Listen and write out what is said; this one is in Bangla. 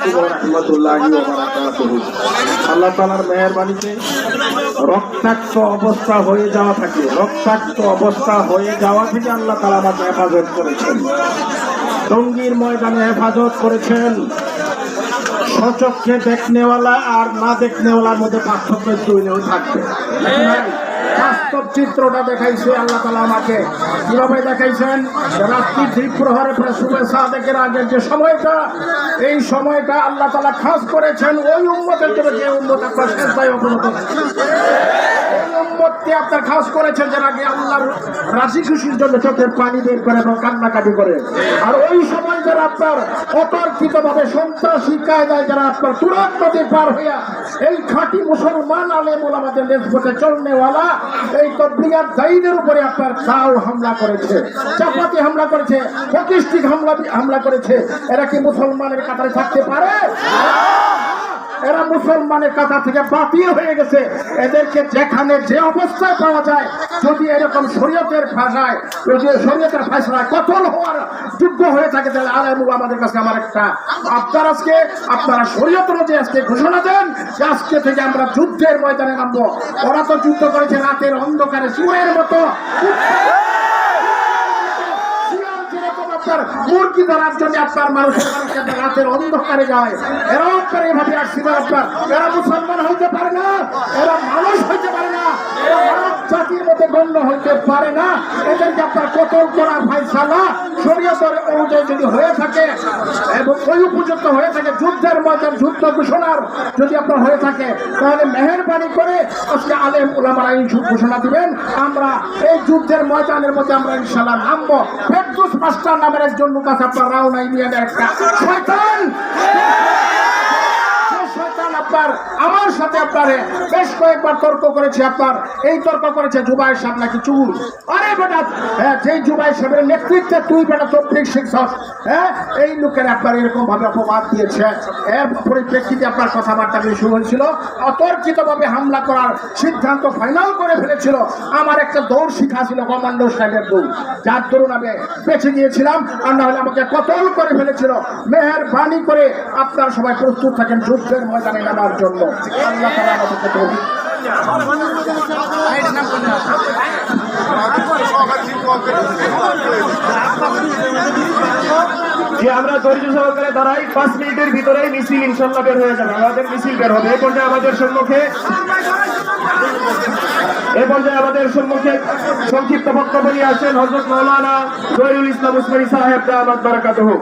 আলাইকুম ওয়া রাহমাতুল্লাহি ওয়া বারাকাতুহু। আল্লাহ তাআলার মেহেরবানিতে রক্তাক্ত অবস্থা হয়ে যাওয়া থেকে আল্লাহ তাআলা আমাকে হেফাজত করেছেন। টঙ্গীর ময়দানে হেফাজত করেছেন। সচক্ষে দেখনেওয়ালা আর না দেখনেওয়ালার মধ্যে পার্থক্য তৈরিও থাকবে। বাস্তব চিত্রটা দেখাইছে আল্লাহ তাআলা আমাকে। কিভাবে দেখাইছেন? রাত্রি ঠিক প্রহরে প্রায় সুবহে সাদেকের আগের যে সময়টা, এই সময়টা আল্লাহ তাআলা খাস করেছেন ওই উম্মতের জন্য যে উম্মত আপনার সেজদায় অবনত। ওই উম্মতকে আপনার খাস করেছেন যারা আগে আল্লাহর রাজি খুশির জন্য চোখের পানি বের করে এবং কান্নাকাটি করে। আর ওই সময় যারা আপনার অতর্কিতভাবে সন্ত্রাসী কায়দায় যারা আপনার তুরাগ নদী পার হইয়া এই খাঁটি মুসলমান আলেম ওলামাদের নেসবতে চলনেওয়ালা এই তবলিগাত দায়ীদের উপরে আপনার চাও হামলা করেছে, চাপাতি হামলা করেছে, প্রতিষ্ঠিত হামলা করেছে। এরা কি মুসলমানের কাতারে থাকতে পারে? এরা মুসলমানের কাতার থেকে বাতিল হয়ে গেছে। এদেরকে যেখানে যে অবস্থায় পাওয়া যায়, যদি এরকম শরীয়তের ভাষায়, যদি শরীয়তের ফয়সালায় কতল হওয়ার যোগ্য হয়ে থাকে, তাহলে আলেমুল আমাদের কাছে আমার একটা আবদার, আজকে আপনারা শরীয়ত অনুযায়ী আজকে ঘোষণা দেন যে আজকে থেকে আমরা যুদ্ধের ময়দানে নামবো। ওরা তো যুদ্ধ করেছে রাতের অন্ধকারে চুরের মতো, মুরগি ধরার জন্য আপনার মানুষের রাতের অন্ধকারে যায়। এরা আপনার এইভাবে আসছিল আপনার, এরা মুসলমান হইতে পারে না, এরা মানুষ হইতে পারে না, এরা মানব জাতির মধ্যে গণ্য হইতে পারে না। এদেরকে আপনার কতল করার ফয়সালা শরীয়তের অনুযায়ী যদি হয়ে থাকে এবং ওই উপযুক্ত হয়ে থাকে, যুদ্ধের ময়দান যুদ্ধ ঘোষণার যদি আপনার হয়ে থাকে, তাহলে মেহেরবানি করে আজকে আলেম উলামারা এই ঘোষণা দিবেন, আমরা এই যুদ্ধের ময়দানের মধ্যে আমরা ইনশাআল্লাহ নামবো। ফেরদৌস মাস্টার নামের একজন লোক আছে আপনার রাওনা ইউনিয়নের একটা শয়তান, আপনার আমার সাথে আপনার বেশ কয়েকবার তর্ক করেছে। আপনার এই তর্ক করেছে জুবাইর সাহেব নাকি চুল। আরে বেটা, যেই জুবাইর সাহেবের নেতৃত্বে তুই বেটা তবলিগ শিখছস, এই লোকের আপনার এরকম ভাবে অপবাদ দিয়েছে। এর পরিপ্রেক্ষিতে আপনার কথাবার্তা শুরু হয়েছিল, অতর্কিত ভাবে হামলা করার সিদ্ধান্ত ফাইনাল করে ফেলেছিল। আমার একটা দৌড় শিখা ছিল, কমান্ডো স্টাইলের দৌড়, যার দরুন আমি বেঁচে গিয়েছিলাম, আর না হলে আমাকে কতল করে ফেলেছিল। মেহেরবানি করে আপনারা সবাই প্রস্তুত থাকেন যুদ্ধের ময়দানে নামার জন্য। আল্লাহ তাআলা আমাদেরকে তৌফিক যে আমরা ধৈর্য সহকারে দাঁড়াই, 5 মিনিটের ভিতরেই মিছিল ইনশাআল্লাহ বের হয়ে যাবে। আমাদের মিছিল বের হবে। এই পর্যায়ে আমাদের সম্মুখে সংক্ষিপ্ত বক্তব্য নিয়ে আসেন হযরত মাওলানা জহিরুল ইসলাম উসমানী সাহেব দামাত বারাকাতুহু।